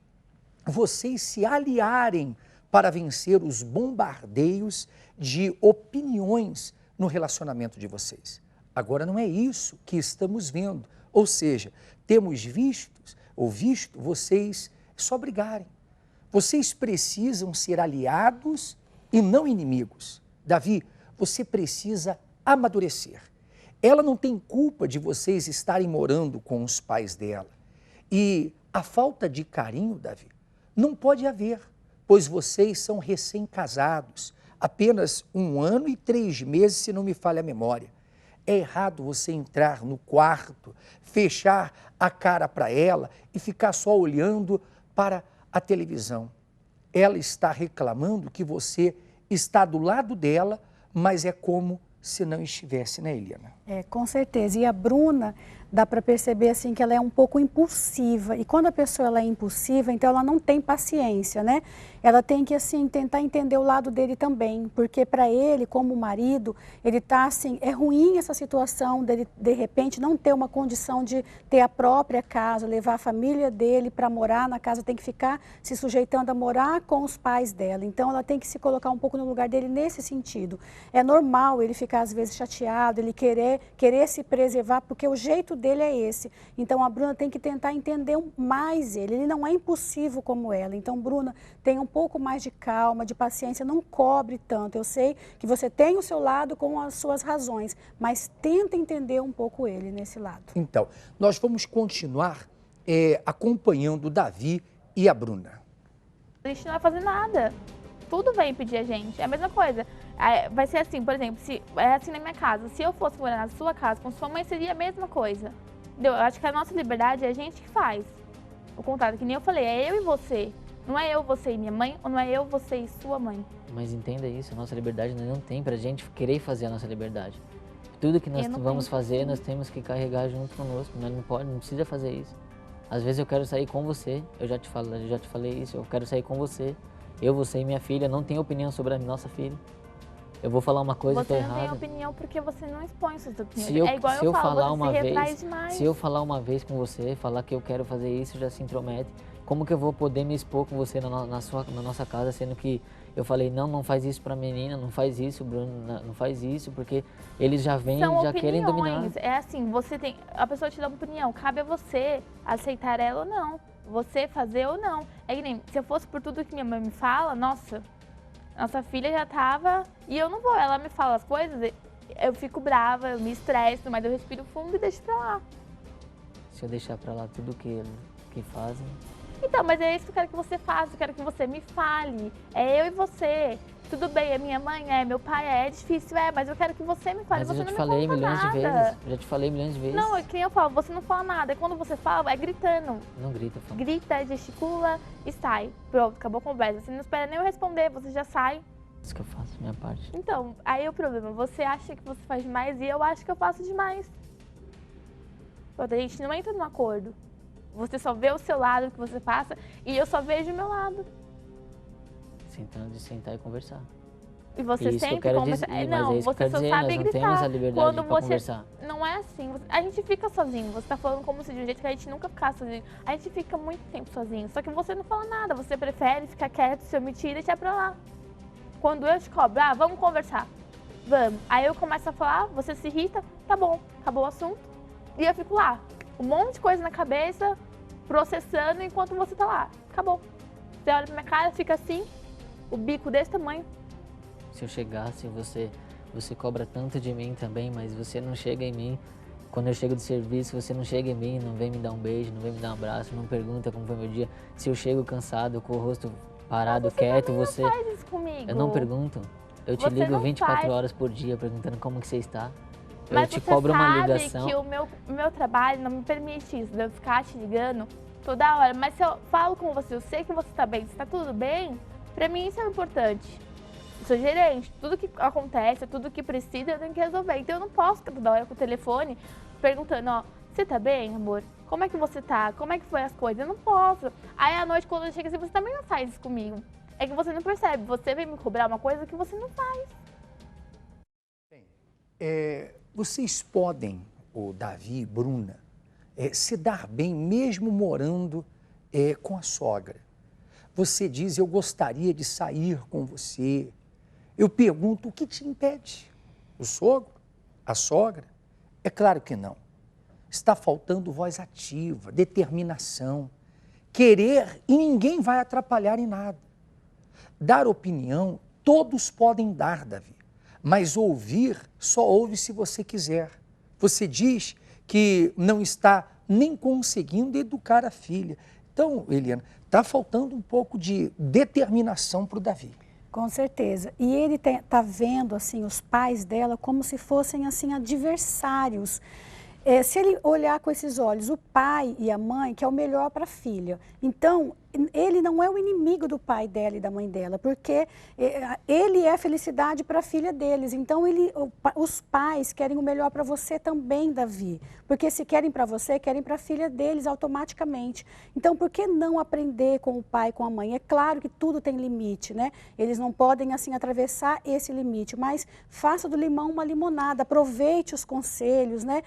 vocês se aliarem para vencer os bombardeios de opiniões no relacionamento de vocês. Agora, não é isso que estamos vendo. Ou seja, temos visto vocês só brigarem. Vocês precisam ser aliados e não inimigos. Davi, você precisa amadurecer. Ela não tem culpa de vocês estarem morando com os pais dela. E a falta de carinho, Davi, não pode haver, pois vocês são recém-casados, apenas 1 ano e 3 meses, se não me falha a memória. É errado você entrar no quarto, fechar a cara para ela e ficar só olhando para a televisão. Ela está reclamando que você está do lado dela, mas é como se não estivesse, né, Eliana? Com certeza. E a Bruna, dá para perceber assim que ela é um pouco impulsiva. E quando a pessoa ela é impulsiva, então ela não tem paciência, né? Ela tem que assim tentar entender o lado dele também, porque para ele, como marido, ele tá assim, é ruim essa situação dele de repente não ter uma condição de ter a própria casa, levar a família dele para morar na casa, tem que ficar se sujeitando a morar com os pais dela. Então ela tem que se colocar um pouco no lugar dele nesse sentido. É normal ele ficar às vezes chateado, ele querer se preservar, porque o jeito dele é esse. Então a Bruna tem que tentar entender mais ele não é impulsivo como ela. Então, Bruna, tenha um pouco mais de calma, de paciência, não cobre tanto. Eu sei que você tem o seu lado com as suas razões, mas tenta entender um pouco ele nesse lado. Então, nós vamos continuar acompanhando o Davi e a Bruna. A gente não vai fazer nada. Tudo vai impedir a gente. É a mesma coisa. Vai ser assim, por exemplo, se é assim na minha casa. Se eu fosse morar na sua casa com sua mãe, seria a mesma coisa. Entendeu? Eu acho que a nossa liberdade é a gente que faz. O contrato, que nem eu falei, é eu e você. Não é eu, você e minha mãe, ou não é eu, você e sua mãe. Mas entenda isso, a nossa liberdade não tem pra gente querer fazer a nossa liberdade. Tudo que nós vamos fazer, nós temos que carregar junto conosco. Nós não precisa fazer isso. Às vezes eu quero sair com você, eu já te falei isso, eu quero sair com você. Eu, você e minha filha, não tenho opinião sobre a nossa filha. Eu vou falar uma coisa e tô errado. Você não tem opinião porque você não expõe suas opiniões. Se eu falar uma vez com você, falar que eu quero fazer isso, já se intromete. Como que eu vou poder me expor com você na nossa casa, sendo que eu falei, não faz isso pra menina, não faz isso, Bruno, não faz isso, porque eles já vêm, já querem dominar. É assim, a pessoa te dá uma opinião, cabe a você aceitar ela ou não, você fazer ou não. É que nem, se eu fosse por tudo que minha mãe me fala, nossa filha já tava, e eu não vou, ela me fala as coisas, eu fico brava, eu me estresso, mas eu respiro fundo e deixo pra lá. Se eu deixar pra lá tudo que fazem... Então, mas é isso que eu quero que você faça, eu quero que você me fale. É eu e você. Tudo bem, é minha mãe, é meu pai, é difícil, mas eu quero que você me fale. Mas você eu já te falei milhões de vezes. Eu já te falei milhões de vezes. Não, é que eu falo, você não fala nada. E quando você fala, é gritando. Não grita, fala. Grita, gesticula e sai. Pronto, acabou a conversa. Você não espera nem eu responder, você já sai. Isso que eu faço, minha parte. Então, aí o problema, você acha que você faz demais e eu acho que eu faço demais. Pronto, a gente não entra num acordo. Você só vê o seu lado que você passa e eu só vejo o meu lado. Sentar e conversar. E você sempre conversa. Não, você só sabe nós não gritar. Temos a liberdade quando pra conversar. Não é assim. A gente fica sozinho. Você tá falando como se de um jeito que a gente nunca ficasse sozinho. A gente fica muito tempo sozinho. Só que você não fala nada. Você prefere ficar quieto, se omitir e deixar pra lá. Quando eu te cobro, vamos conversar. Vamos. Aí eu começo a falar, você se irrita, tá bom, acabou o assunto. E eu fico lá. Um monte de coisa na cabeça, processando enquanto você tá lá. Acabou. Você olha pra minha cara, fica assim, o bico desse tamanho. Se eu chegasse, você cobra tanto de mim também, mas você não chega em mim. Quando eu chego do serviço, você não chega em mim, não vem me dar um beijo, não vem me dar um abraço, não pergunta como foi meu dia. Se eu chego cansado, com o rosto parado, quieto, você... Não faz isso comigo. Eu não pergunto. Eu te ligo 24 horas por dia perguntando como que você está. Mas eu te cobro uma sabe ligação. que o meu trabalho não me permite isso, de eu ficar te ligando toda hora. Mas se eu falo com você, eu sei que você tá bem, se tá tudo bem, pra mim isso é importante. Eu sou gerente, tudo que acontece, tudo que precisa, eu tenho que resolver. Então eu não posso ficar toda hora com o telefone perguntando, ó, você tá bem, amor? Como é que você tá? Como é que foi as coisas? Eu não posso. Aí à noite, quando eu chego assim, você também não faz isso comigo. É que você não percebe, você vem me cobrar uma coisa que você não faz. Vocês podem, o Davi e Bruna, se dar bem mesmo morando com a sogra. Você diz, eu gostaria de sair com você. Eu pergunto, o que te impede? O sogro? A sogra? É claro que não. Está faltando voz ativa, determinação, querer e ninguém vai atrapalhar em nada. Dar opinião, todos podem dar, Davi, mas ouvir só ouve se você quiser. Você diz que não está nem conseguindo educar a filha. Então, Eliana, está faltando um pouco de determinação para o Davi. Com certeza. E ele está vendo assim os pais dela como se fossem assim adversários. Se ele olhar com esses olhos o pai e a mãe, que é o melhor para a filha, então ele não é o inimigo do pai dela e da mãe dela, porque ele é felicidade para a filha deles. Então os pais querem o melhor para você também, Davi, porque se querem para você, querem para a filha deles automaticamente. Então por que não aprender com o pai e com a mãe? É claro que tudo tem limite, né? Eles não podem assim atravessar esse limite, mas faça do limão uma limonada, aproveite os conselhos, né?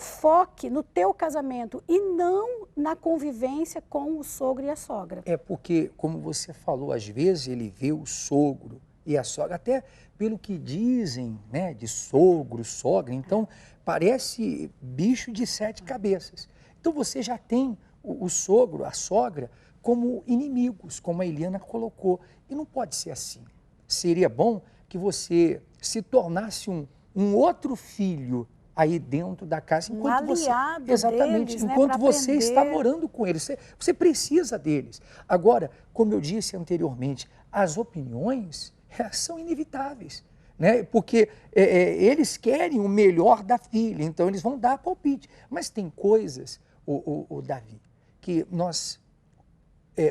Foque no teu casamento e não na convivência com o sogro e a sogra. É porque, como você falou, às vezes ele vê o sogro e a sogra, até pelo que dizem, né, de sogro, sogra, então parece bicho de 7 cabeças. Então você já tem o sogro, a sogra, como inimigos, como a Eliana colocou. E não pode ser assim. Seria bom que você se tornasse um outro filho aí dentro da casa, enquanto você, exatamente, deles, enquanto né, você está morando com eles, você precisa deles. Agora, como eu disse anteriormente, as opiniões são inevitáveis, né? Porque eles querem o melhor da filha, então eles vão dar palpite. Mas tem coisas, o Davi, que nós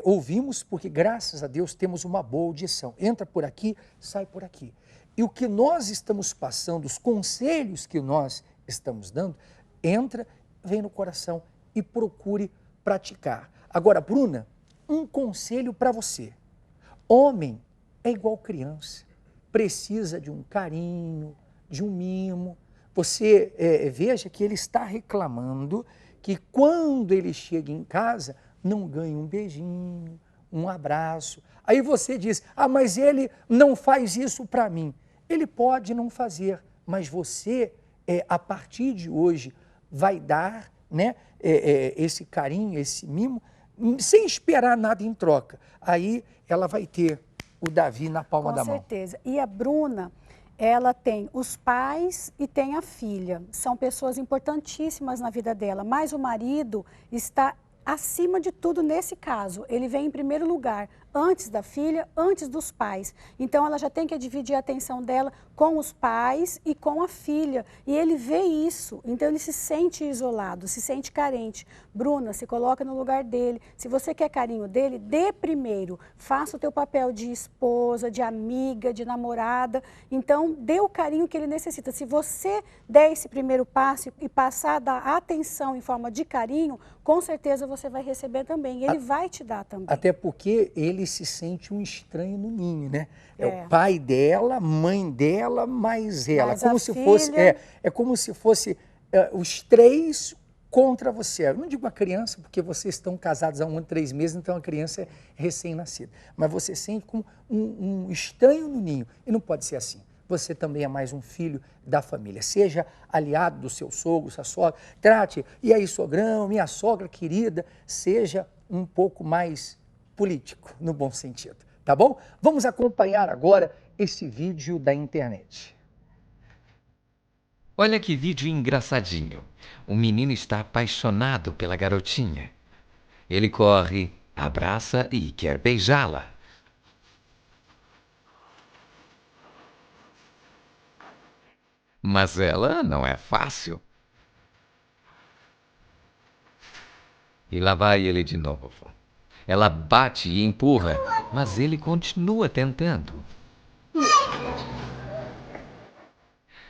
ouvimos porque, graças a Deus, temos uma boa audição. Entra por aqui, sai por aqui. E o que nós estamos passando, os conselhos que nós estamos dando, entra, vem no coração e procure praticar. Agora, Bruna, um conselho para você. Homem é igual criança, precisa de um carinho, de um mimo. Você veja que ele está reclamando que quando ele chega em casa, não ganha um beijinho, um abraço. Aí você diz, mas ele não faz isso para mim. Ele pode não fazer, mas você, a partir de hoje, vai dar, né, esse carinho, esse mimo, sem esperar nada em troca. Aí ela vai ter o Davi na palma da mão. Com certeza. E a Bruna, ela tem os pais e tem a filha. São pessoas importantíssimas na vida dela, mas o marido está acima de tudo nesse caso. Ele vem em primeiro lugar, antes da filha, antes dos pais. Então ela já tem que dividir a atenção dela com os pais e com a filha. E ele vê isso, então ele se sente isolado, se sente carente. Bruna, se coloca no lugar dele. Se você quer carinho dele, dê primeiro. Faça o teu papel de esposa, de amiga, de namorada. Então dê o carinho que ele necessita. Se você der esse primeiro passo e passar a dar atenção em forma de carinho, com certeza você vai receber também. Ele vai te dar também. Até porque ele se sente um estranho no ninho, né? É o pai dela, mãe dela, mais ela. Mas como a se filha... fosse, é como se fosse os 3 contra você. Eu não digo a criança, porque vocês estão casados há 1 ano e 3 meses, então a criança é recém-nascida. Mas você sente como um estranho no ninho. E não pode ser assim. Você também é mais um filho da família. Seja aliado do seu sogro, sua sogra. Trate, e aí, sogrão, minha sogra querida, seja um pouco mais político, no bom sentido. Tá bom? Vamos acompanhar agora esse vídeo da internet. Olha que vídeo engraçadinho. O menino está apaixonado pela garotinha. Ele corre, abraça e quer beijá-la. Mas ela não é fácil. E lá vai ele de novo. Ela bate e empurra, mas ele continua tentando.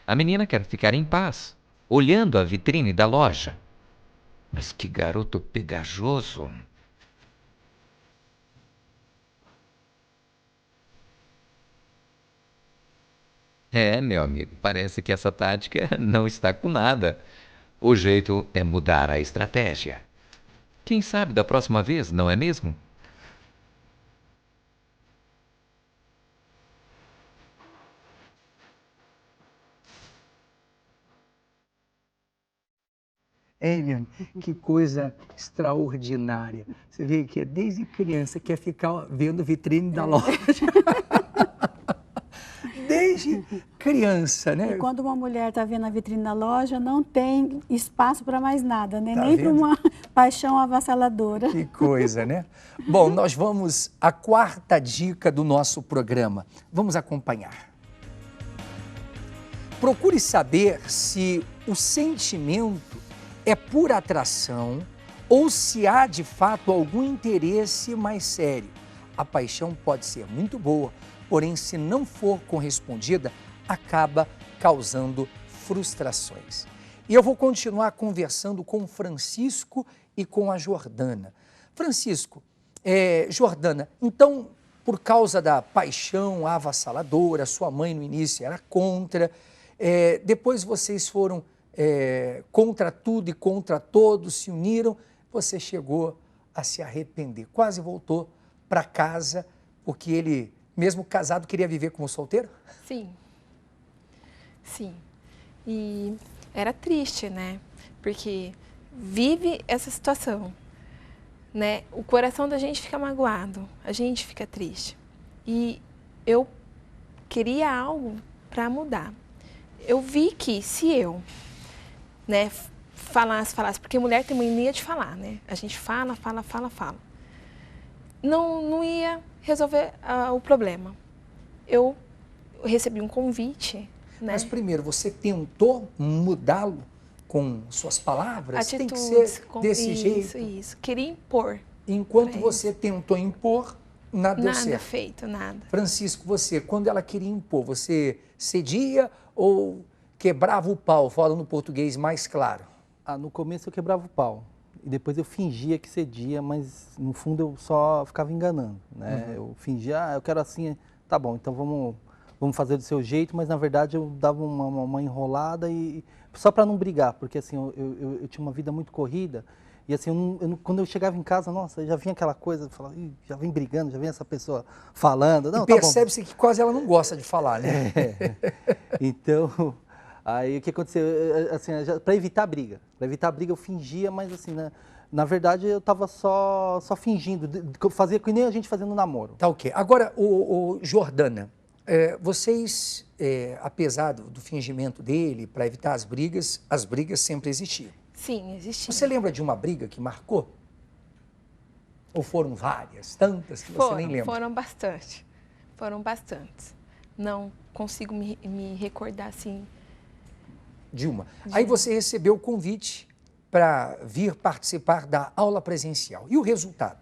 A menina quer ficar em paz, olhando a vitrine da loja. Mas que garoto pegajoso! É, meu amigo, parece que essa tática não está com nada. O jeito é mudar a estratégia. Quem sabe da próxima vez, não é mesmo? Eliane, que coisa extraordinária. Você vê que desde criança quer ficar vendo vitrine da loja. Desde criança, né? E quando uma mulher está vendo a vitrine da loja, não tem espaço para mais nada, né? Tá Nem para vendo? uma paixão avassaladora. Que coisa, né? Bom, nós vamos à quarta dica do nosso programa. Vamos acompanhar. Procure saber se o sentimento é pura atração ou se há de fato algum interesse mais sério. A paixão pode ser muito boa, porém, se não for correspondida, acaba causando frustrações. E eu vou continuar conversando com o Francisco e com a Jordana. Francisco, Jordana, então, por causa da paixão avassaladora, sua mãe no início era contra, depois vocês foram contra tudo e contra todos, se uniram, você chegou a se arrepender, quase voltou para casa, porque ele, mesmo casado, queria viver como solteiro? Sim. Sim. E era triste, né? Porque vive essa situação, né? O coração da gente fica magoado, a gente fica triste. E eu queria algo para mudar. Eu vi que se eu, né, falasse, porque mulher tem mania de falar, né? A gente fala. Não ia resolver o problema. Eu recebi um convite, né? Mas primeiro, você tentou mudá-lo com suas palavras? Atitudes, tem que ser desse jeito? Isso. Queria impor. Enquanto você tentou impor, nada deu certo. Nada feito, nada. Francisco, você, quando ela queria impor, você cedia ou quebrava o pau, falando português mais claro? No começo eu quebrava o pau. E depois eu fingia que cedia, mas no fundo eu só ficava enganando, né? Uhum. Eu fingia, eu quero assim, tá bom, então vamos fazer do seu jeito, mas na verdade eu dava uma enrolada e só para não brigar, porque assim, eu tinha uma vida muito corrida e assim, quando eu chegava em casa, nossa, já vinha aquela coisa, falava, já vem brigando, já vem essa pessoa falando. Não, e percebe-se que quase ela não gosta de falar, né? Então, aí o que aconteceu, assim, para evitar briga eu fingia, mas assim, na verdade eu estava só fingindo, fazia que nem a gente fazendo namoro. Tá ok. Agora, Jordana, vocês, apesar do fingimento dele, para evitar as brigas sempre existiam. Sim, existiam. Você lembra de uma briga que marcou? Ou foram várias, tantas que você nem lembra? Foram bastantes. Não consigo me recordar assim. Dilma, aí você recebeu o convite para vir participar da aula presencial. E o resultado?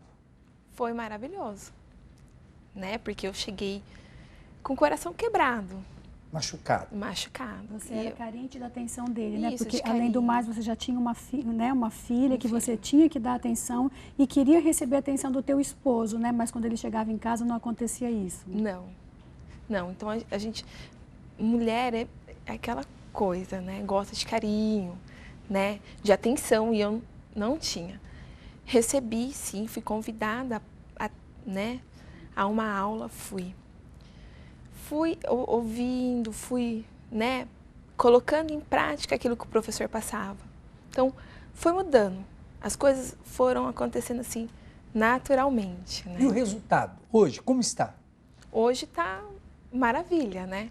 Foi maravilhoso, né? Porque eu cheguei com o coração quebrado. Machucado. Você era carente da atenção dele, né? Isso, porque além do mais, você já tinha uma filha que você tinha que dar atenção e queria receber a atenção do teu esposo, né? Mas quando ele chegava em casa não acontecia isso. Não. Então a gente, mulher é aquela coisa, né? Gosta de carinho, né? De atenção, e eu não tinha. Recebi, sim, fui convidada a uma aula, fui ouvindo, né, colocando em prática aquilo que o professor passava. Então, foi mudando. As coisas foram acontecendo assim, naturalmente, né? E o resultado, hoje, como está? Hoje está maravilha, né?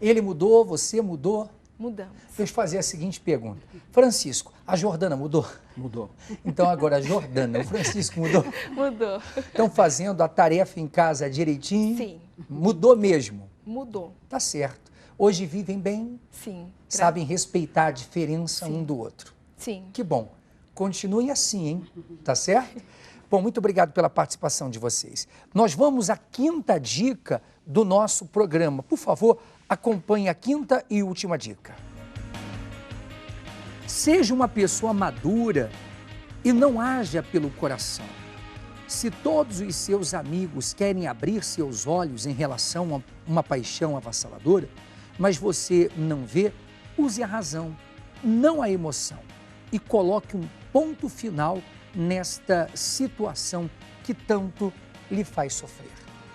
Ele mudou, você mudou? Mudamos. Deixa eu fazer a seguinte pergunta. Francisco, a Jordana mudou? Mudou. Então agora a Jordana, o Francisco mudou? Mudou. Estão fazendo a tarefa em casa direitinho? Sim. Mudou mesmo? Mudou. Tá certo. Hoje vivem bem? Sim. Sabem respeitar a diferença um do outro? Sim. Que bom. Continuem assim, hein? Tá certo? Bom, muito obrigado pela participação de vocês. Nós vamos à quinta dica do nosso programa. Por favor, acompanhe a quinta e última dica. Seja uma pessoa madura e não haja pelo coração. Se todos os seus amigos querem abrir seus olhos em relação a uma paixão avassaladora, mas você não vê, use a razão, não a emoção, e coloque um ponto final nesta situação que tanto lhe faz sofrer.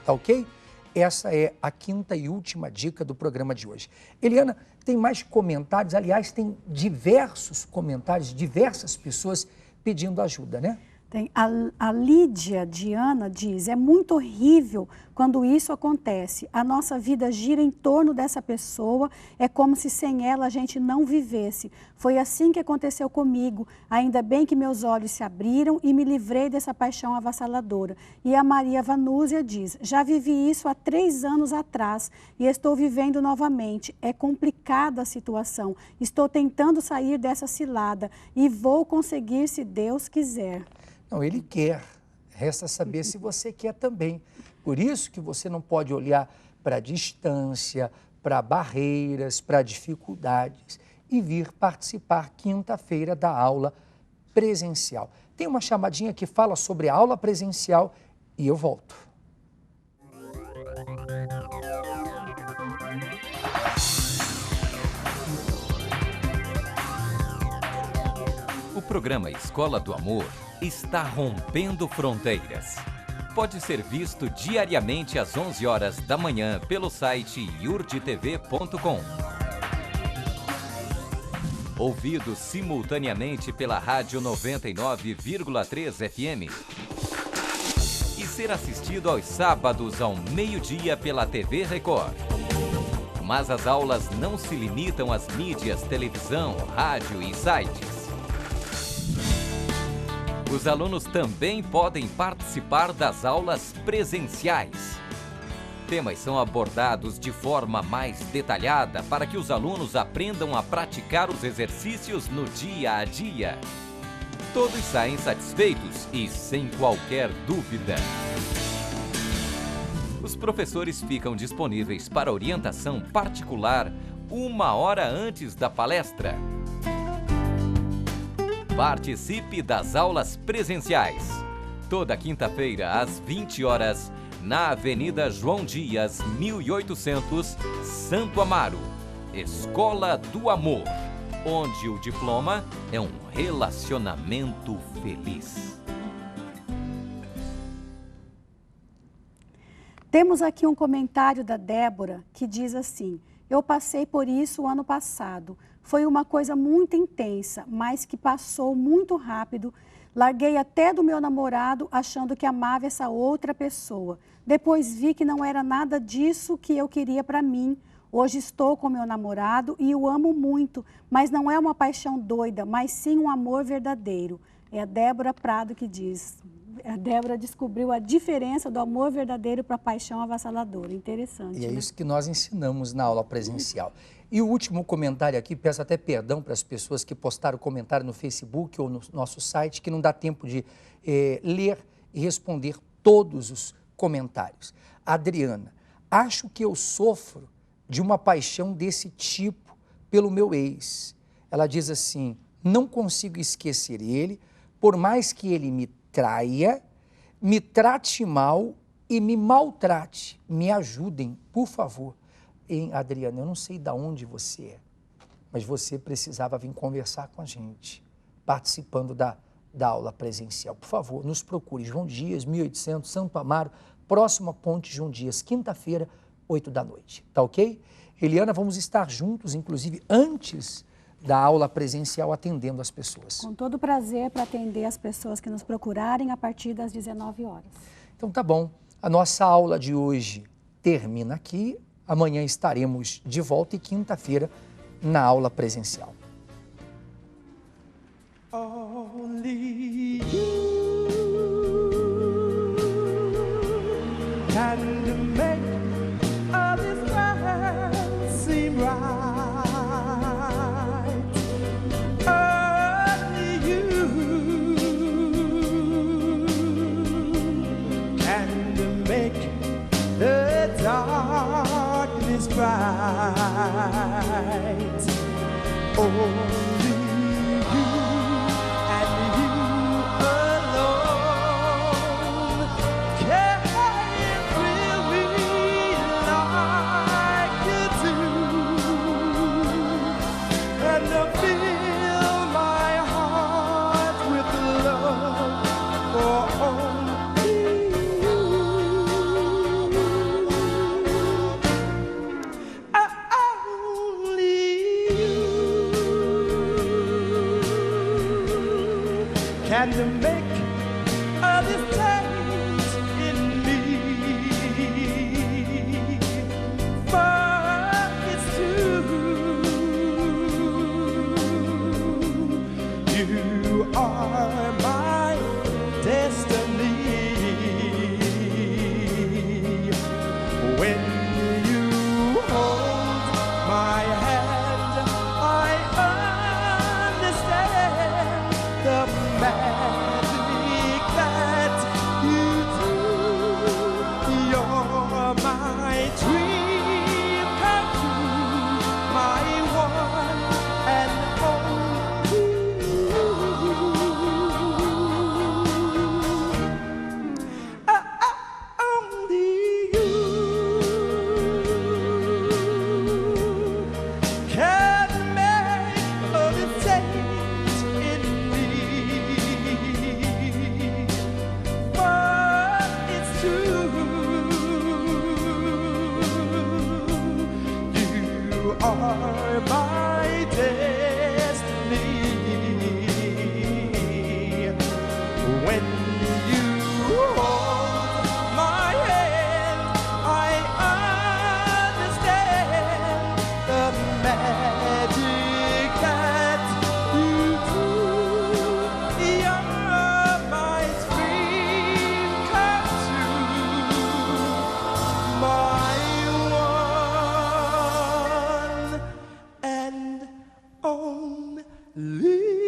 Tá ok? Essa é a quinta e última dica do programa de hoje. Eliana, tem mais comentários, aliás, tem diversos comentários, diversas pessoas pedindo ajuda, né? Tem, a Lídia Diana diz, é muito horrível quando isso acontece. A nossa vida gira em torno dessa pessoa, é como se sem ela a gente não vivesse. Foi assim que aconteceu comigo. Ainda bem que meus olhos se abriram e me livrei dessa paixão avassaladora. E a Maria Vanúzia diz, já vivi isso há 3 anos atrás e estou vivendo novamente. É complicada a situação. Estou tentando sair dessa cilada e vou conseguir se Deus quiser. Não, ele quer, resta saber se você quer também. Por isso que você não pode olhar para a distância, para barreiras, para dificuldades e vir participar quinta-feira da aula presencial. Tem uma chamadinha que fala sobre a aula presencial e eu volto. O programa Escola do Amor está rompendo fronteiras. Pode ser visto diariamente às 11 horas da manhã pelo site yurdtv.com. Ouvido simultaneamente pela Rádio 99,3 FM. E ser assistido aos sábados ao meio-dia pela TV Record. Mas as aulas não se limitam às mídias, televisão, rádio e sites. Os alunos também podem participar das aulas presenciais. Temas são abordados de forma mais detalhada para que os alunos aprendam a praticar os exercícios no dia a dia. Todos saem satisfeitos e sem qualquer dúvida. Os professores ficam disponíveis para orientação particular 1 hora antes da palestra. Participe das aulas presenciais. Toda quinta-feira, às 20 horas, na Avenida João Dias, 1800, Santo Amaro. Escola do Amor, onde o diploma é um relacionamento feliz. Temos aqui um comentário da Débora que diz assim, eu passei por isso o ano passado. Foi uma coisa muito intensa, mas que passou muito rápido. Larguei até do meu namorado achando que amava essa outra pessoa. Depois vi que não era nada disso que eu queria para mim. Hoje estou com meu namorado e o amo muito, mas não é uma paixão doida, mas sim um amor verdadeiro. É a Débora Prado que diz. A Débora descobriu a diferença do amor verdadeiro para a paixão avassaladora. Interessante. E é isso que nós ensinamos na aula presencial. E o último comentário aqui, peço até perdão para as pessoas que postaram comentário no Facebook ou no nosso site, que não dá tempo de ler e responder todos os comentários. Adriana, acho que eu sofro de uma paixão desse tipo pelo meu ex. Ela diz assim, não consigo esquecer ele, por mais que ele me traia, me trate mal e me maltrate. Me ajudem, por favor. Hein, Adriana, eu não sei de onde você é, mas você precisava vir conversar com a gente, participando da aula presencial. Por favor, nos procure. João Dias, 1800, Santo Amaro, próxima Ponte João Dias, quinta-feira, 8 da noite. Tá ok? Eliana, vamos estar juntos, inclusive, antes da aula presencial, atendendo as pessoas. Com todo prazer para atender as pessoas que nos procurarem a partir das 19 horas. Então tá bom. A nossa aula de hoje termina aqui. Amanhã estaremos de volta e quinta-feira na aula presencial. Only you can make all this world seem bright. Only you can make the darkness bright. Only you and you alone can thrill me like you do, and fill my heart with love for only you. Only you can make all this taste in me. But it's true, you are my destiny. When you hold my hand, I understand the magic that you do. You're my dream come true, my one and only. Only you can make all the change in me. But it's true, you are my destiny. When you hold my hand, I understand the magic that you do. You're my dream come true, my one and only.